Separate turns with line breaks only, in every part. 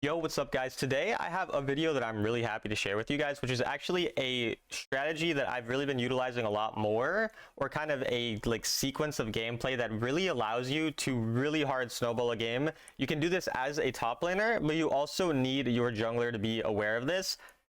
Yo, what's up guys? Today I have a video that I'm really happy to share with you guys, which is actually a strategy that I've really been utilizing a lot more, or kind of a sequence of gameplay that really allows you to really hard snowball a game. You can do this as a top laner, but you also need your jungler to be aware of this.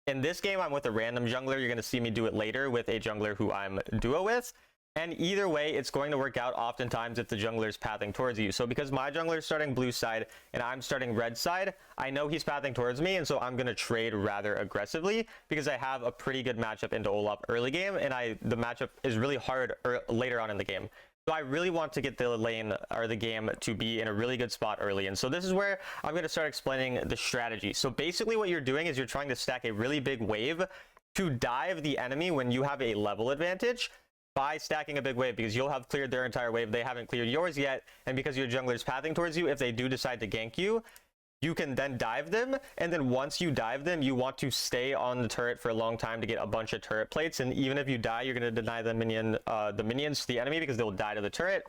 In this game, I'm with a random jungler. You're going to see me do it later with a jungler who I'm duo with. And either way, it's going to work out oftentimes if the jungler is pathing towards you. So because my jungler is starting blue side and I'm starting red side, I know he's pathing towards me, and so I'm going to trade rather aggressively because I have a pretty good matchup into Olaf early game, and the matchup is really hard later on in the game. So I really want to get the lane or the game to be in a really good spot early. And so this is where I'm going to start explaining the strategy. So basically what you're doing is you're trying to stack a really big wave to dive the enemy when you have a level advantage, by stacking a big wave, because you'll have cleared their entire wave, they haven't cleared yours yet, and because your jungler is pathing towards you, if they do decide to gank you, you can then dive them, and then once you dive them, you want to stay on the turret for a long time to get a bunch of turret plates, and even if you die, you're going to deny the minions to the enemy because they'll die to the turret,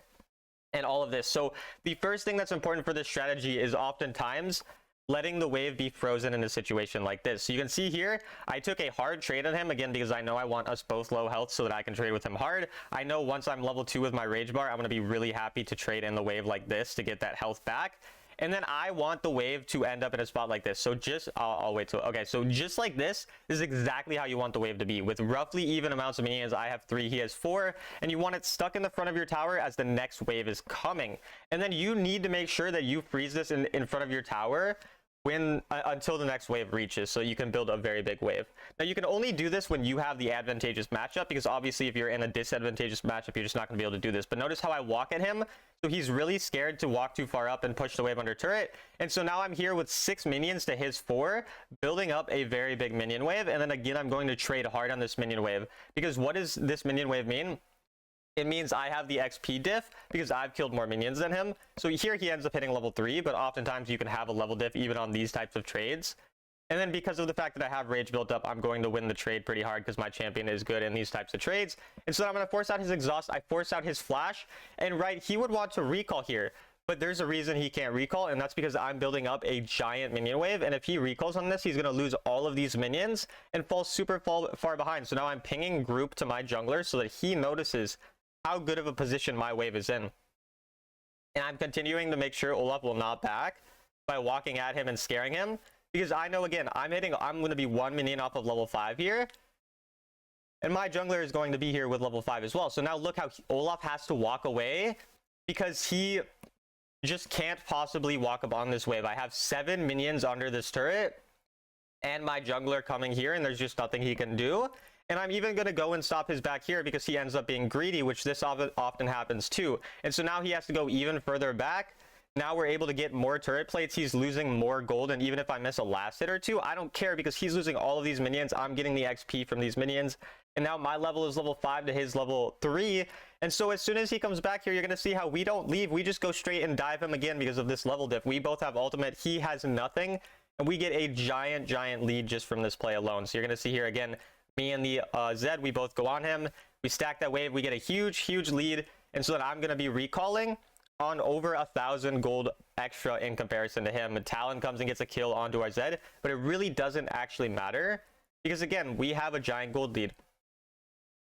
and all of this. So the first thing that's important for this strategy is oftentimes letting the wave be frozen in a situation like this. So you can see here, I took a hard trade on him, again, because I know I want us both low health so that I can trade with him hard. I know once I'm level 2 with my rage bar, I'm going to be really happy to trade in the wave like this to get that health back. And then I want the wave to end up in a spot like this. So just, I'll wait till, okay, so just like this is exactly how you want the wave to be. With roughly even amounts of minions, I have 3, he has 4, and you want it stuck in the front of your tower as the next wave is coming. And then you need to make sure that you freeze this in front of your tower until the next wave reaches, so you can build a very big wave. Now you can only do this when you have the advantageous matchup, because obviously if you're in a disadvantageous matchup, you're just not going to be able to do this. But notice how I walk at him, so he's really scared to walk too far up and push the wave under turret. And so now I'm here with 6 minions to his 4, building up a very big minion wave. And then again, I'm going to trade hard on this minion wave, because what does this minion wave mean? It means I have the XP diff because I've killed more minions than him. So here he ends up hitting level 3, but oftentimes you can have a level diff even on these types of trades. And then because of the fact that I have rage built up, I'm going to win the trade pretty hard because my champion is good in these types of trades. And so I'm going to force out his exhaust. I force out his flash, and right, he would want to recall here. But there's a reason he can't recall, and that's because I'm building up a giant minion wave, and if he recalls on this, he's going to lose all of these minions and fall super far behind. So now I'm pinging group to my jungler so that he notices how good of a position my wave is in. And I'm continuing to make sure Olaf will not back by walking at him and scaring him, because I know, again, I'm going to be 1 minion off of level 5 here, and my jungler is going to be here with level 5 as well. So now look how Olaf has to walk away because he just can't possibly walk up on this wave. I have 7 minions under this turret and my jungler coming here, and there's just nothing he can do. And I'm even going to go and stop his back here because he ends up being greedy, which this often happens too. And so now he has to go even further back. Now we're able to get more turret plates. He's losing more gold, and even if I miss a last hit or two, I don't care because he's losing all of these minions. I'm getting the XP from these minions. And now my level is level 5 to his level 3. And so as soon as he comes back here, you're going to see how we don't leave. We just go straight and dive him again because of this level diff. We both have ultimate. He has nothing. And we get a giant lead just from this play alone. So you're going to see here again, me and the Zed, we both go on him. We stack that wave. We get a huge lead. And so then I'm going to be recalling on over 1,000 gold extra in comparison to him. And Talon comes and gets a kill onto our Zed. But it really doesn't actually matter because, again, we have a giant gold lead.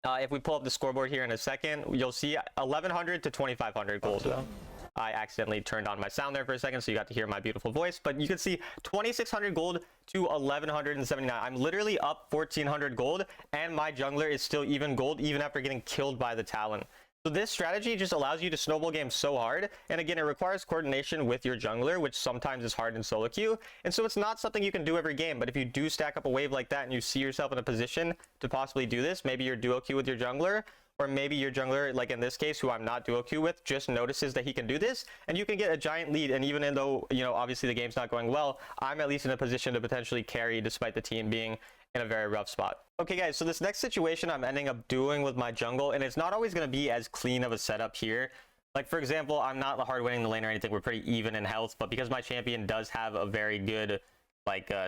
If we pull up the scoreboard here in a second, you'll see 1,100 to 2,500 gold. I accidentally turned on my sound there for a second, so you got to hear my beautiful voice. But you can see 2,600 gold to 1,179. I'm literally up 1,400 gold, and my jungler is still even gold, even after getting killed by the Talon. So this strategy just allows you to snowball games so hard. And again, it requires coordination with your jungler, which sometimes is hard in solo queue. And so it's not something you can do every game. But if you do stack up a wave like that and you see yourself in a position to possibly do this, maybe you're duo queue with your jungler, or maybe your jungler, like in this case, who I'm not duo queue with, just notices that he can do this, and you can get a giant lead. And even though, you know, obviously the game's not going well, I'm at least in a position to potentially carry despite the team being in a very rough spot. Okay guys, so this next situation I'm ending up doing with my jungle, and it's not always going to be as clean of a setup here. Like, for example, I'm not hard winning the lane or anything. We're pretty even in health, but because my champion does have a very good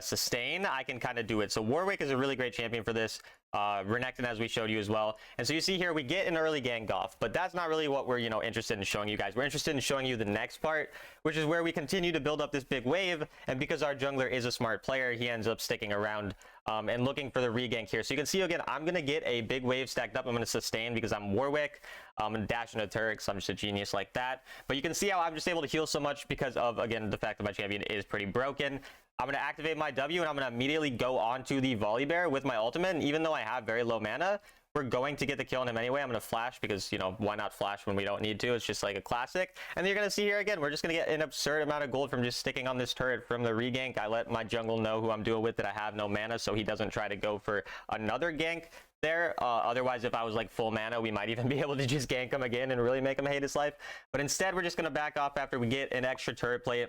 sustain, I can kind of do it. So Warwick is a really great champion for this. Renekton, as we showed you as well. And so you see here we get an early gank off, but that's not really what we're, you know, interested in showing you guys. We're interested in showing you the next part, which is where we continue to build up this big wave. And because our jungler is a smart player, he ends up sticking around and looking for the regank here. So you can see again, I'm going to get a big wave stacked up. I'm going to sustain because I'm Warwick. And dash into turret because I'm just a genius like that. But you can see how I'm just able to heal so much because of, again, the fact that my champion is pretty broken. I'm going to activate my W and I'm going to immediately go onto the volley bear with my ultimate. And even though I have very low mana, we're going to get the kill on him anyway. I'm going to flash because, you know, why not flash when we don't need to? It's just like a classic. And you're going to see here again, we're just going to get an absurd amount of gold from just sticking on this turret from the regank. I let my jungle know who I'm doing with, that I have no mana, so he doesn't try to go for another gank there. Otherwise, if I was like full mana, we might even be able to just gank him again and really make him hate his life. But instead, we're just going to back off after we get an extra turret plate.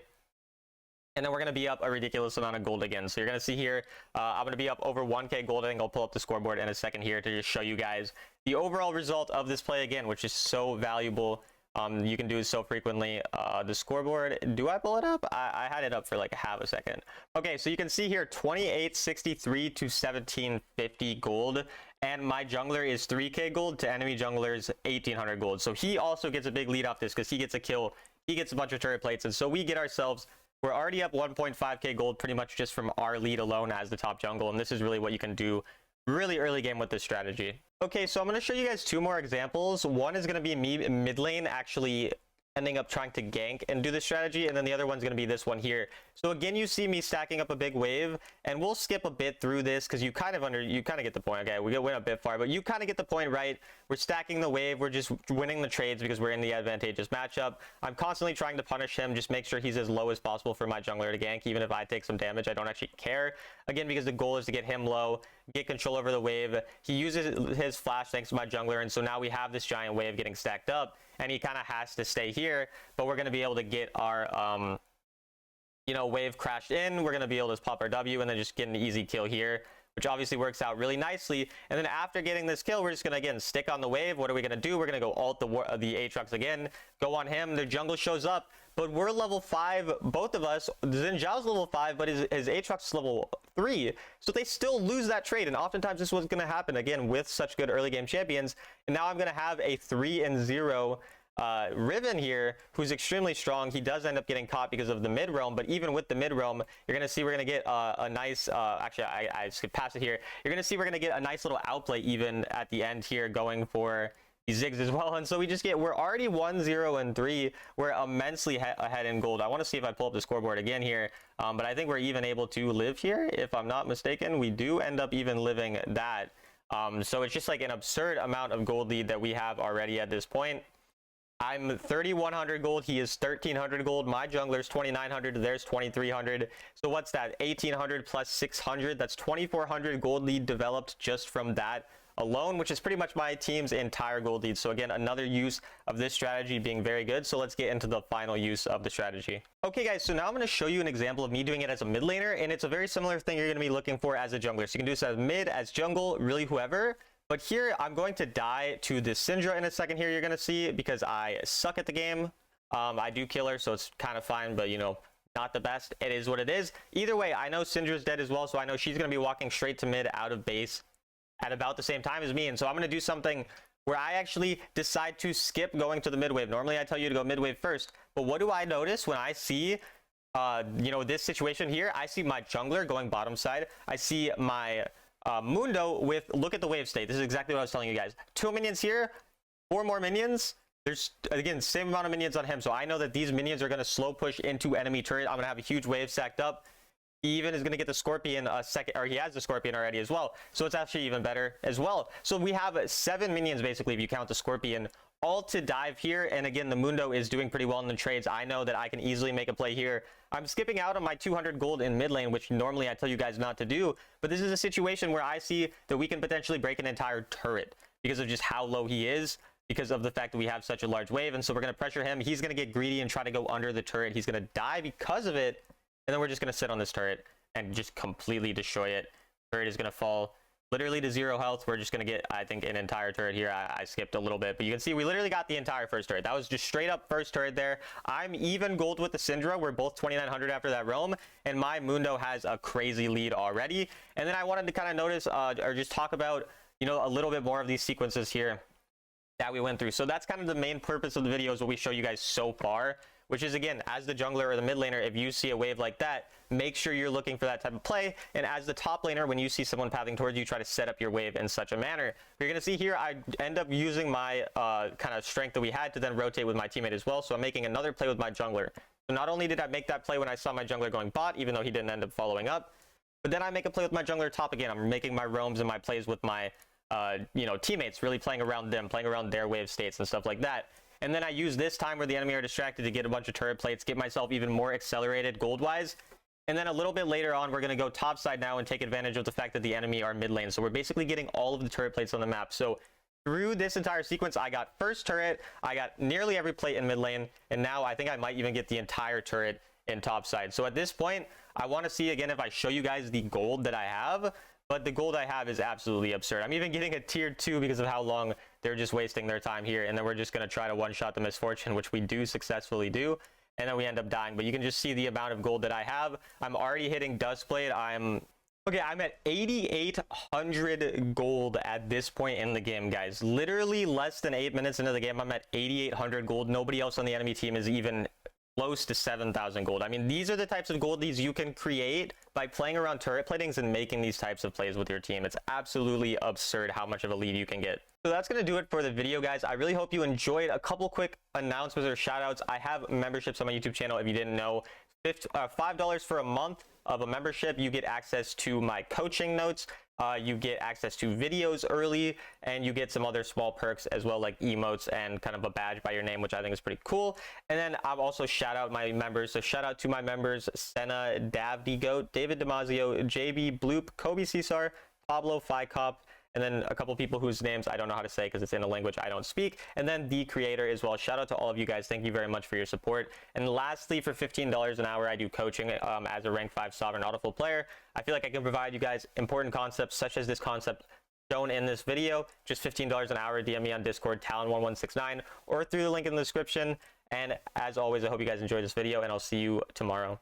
And then we're going to be up a ridiculous amount of gold again. So you're going to see here, I'm going to be up over 1k gold. I think I'll pull up the scoreboard in a second here to just show you guys the overall result of this play again, which is so valuable. You can do it so frequently. The scoreboard, do I pull it up? I had it up for like half a second. Okay, so you can see here 2863 to 1750 gold. And my jungler is 3k gold to enemy jungler's 1800 gold. So he also gets a big lead off this because he gets a kill. He gets a bunch of turret plates. And so we get ourselves... We're already up 1.5k gold pretty much just from our lead alone as the top jungle, and this is really what you can do really early game with this strategy. Okay, so I'm going to show you guys two more examples. One is going to be me mid lane actually ending up trying to gank and do this strategy, and then the other one's going to be this one here. So again, you see me stacking up a big wave, and we'll skip a bit through this because you kind of get the point. Okay, we went a bit far, but you kind of get the point, right? We're stacking the wave, we're just winning the trades because we're in the advantageous matchup. I'm constantly trying to punish him, just make sure he's as low as possible for my jungler to gank. Even if I take some damage, I don't actually care, again, because the goal is to get him low, get control over the wave. He uses his flash thanks to my jungler, and so now we have this giant wave getting stacked up, and he kind of has to stay here, but we're going to be able to get our you know, wave crashed in. We're going to be able to pop our W and then just get an easy kill here, which obviously works out really nicely. And then after getting this kill, we're just going to, again, stick on the wave. What are we going to do? We're going to go ult the Aatrox again, go on him. The jungle shows up, but we're level 5, both of us. Xin Zhao's level 5, but his Aatrox is level 3. So they still lose that trade. And oftentimes this was going to happen, again, with such good early game champions. And now I'm going to have a 3-0 Riven here, who's extremely strong. He does end up getting caught because of the mid realm, but even with the mid realm, you're gonna see we're gonna get a nice actually I skipped past it here. You're gonna see we're gonna get a nice little outplay even at the end here, going for the Ziggs as well. And so we just get, we're already 1-0 and 3. We're immensely ahead in gold. I want to see if I pull up the scoreboard again here, but I think we're even able to live here, if I'm not mistaken. We do end up even living that. So it's just like an absurd amount of gold lead that we have already at this point. I'm 3,100 gold. He is 1,300 gold. My jungler's 2,900. There's 2,300. So what's that? 1,800 plus 600. That's 2,400 gold lead developed just from that alone, which is pretty much my team's entire gold lead. So again, another use of this strategy being very good. So let's get into the final use of the strategy. Okay guys, so now I'm going to show you an example of me doing it as a mid laner, and it's a very similar thing you're going to be looking for as a jungler. So you can do this as mid, as jungle, really whoever. But here, I'm going to die to this Syndra in a second here, you're going to see, because I suck at the game. I do kill her, so it's kind of fine, but, you know, not the best. It is what it is. Either way, I know Syndra's dead as well, so I know she's going to be walking straight to mid out of base at about the same time as me. And so I'm going to do something where I actually decide to skip going to the mid wave. Normally, I tell you to go mid wave first, but what do I notice when I see, you know, this situation here? I see my jungler going bottom side. I see my... Mundo with, look at the wave state. This is exactly what I was telling you guys. 2 minions here, 4 more minions. There's, again, same amount of minions on him. So I know that these minions are going to slow push into enemy turret. I'm going to have a huge wave stacked up. He even is going to get the Scorpion a second, or he has the Scorpion already as well. So it's actually even better as well. So we have 7 minions, basically, if you count the Scorpion, all to dive here. And again, the Mundo is doing pretty well in the trades. I know that I can easily make a play here. I'm skipping out on my 200 gold in mid lane, which normally I tell you guys not to do. But this is a situation where I see that we can potentially break an entire turret because of just how low he is, because of the fact that we have such a large wave. And so we're going to pressure him. He's going to get greedy and try to go under the turret. He's going to die because of it. And then we're just going to sit on this turret and just completely destroy it. Turret is going to fall literally to 0 health. We're just going to get, I think, an entire turret here. I skipped a little bit, but you can see we literally got the entire first turret. That was just straight up first turret there. I'm even gold with the Syndra. We're both 2,900 after that roam, and my Mundo has a crazy lead already. And then I wanted to kind of notice or just talk about you know, a little bit more of these sequences here that we went through. So that's kind of the main purpose of the video, is what we show you guys so far, which is, again, as the jungler or the mid laner, if you see a wave like that, make sure you're looking for that type of play. And as the top laner, when you see someone pathing towards you, try to set up your wave in such a manner. You're going to see here, I end up using my kind of strength that we had to then rotate with my teammate as well. So I'm making another play with my jungler. So not only did I make that play when I saw my jungler going bot, even though he didn't end up following up, but then I make a play with my jungler top again. I'm making my roams and my plays with my you know, teammates, really playing around them, playing around their wave states and stuff like that. And then I use this time where the enemy are distracted to get a bunch of turret plates, get myself even more accelerated gold-wise. And then a little bit later on, we're going to go top side now and take advantage of the fact that the enemy are mid lane. So we're basically getting all of the turret plates on the map. So through this entire sequence, I got first turret, I got nearly every plate in mid lane, and now I think I might even get the entire turret in top side. So at this point, I want to see again if I show you guys the gold that I have. But the gold I have is absolutely absurd. I'm even getting a tier 2 because of how long they're just wasting their time here. And then we're just going to try to one-shot the misfortune, which we do successfully do. And then we end up dying. But you can just see the amount of gold that I have. I'm already hitting Dustblade. I'm at 8,800 gold at this point in the game, guys. Literally less than 8 minutes into the game, I'm at 8,800 gold. Nobody else on the enemy team is even close to 7,000 gold. I mean, these are the types of gold you can create by playing around turret platings and making these types of plays with your team. It's absolutely absurd how much of a lead you can get. So that's going to do it for the video, guys. I really hope you enjoyed. A couple quick announcements or shout outs. I have memberships on my YouTube channel if you didn't know. $5 for a month of a membership, you get access to my coaching notes, you get access to videos early, and you get some other small perks as well, like emotes and kind of a badge by your name, which I think is pretty cool. And then I've also shout out my members. So shout out to my members: Senna, Davd Goat, David Damasio, JB Bloop, Kobe Cesar, Pablo Ficop, and then a couple people whose names I don't know how to say because it's in a language I don't speak, and then the creator as well. Shout out to all of you guys. Thank you very much for your support. And lastly, for $15 an hour, I do coaching as a rank 5 sovereign autofill player. I feel like I can provide you guys important concepts such as this concept shown in this video. Just $15 an hour. DM me on Discord, Talon1169, or through the link in the description. And as always, I hope you guys enjoyed this video, and I'll see you tomorrow.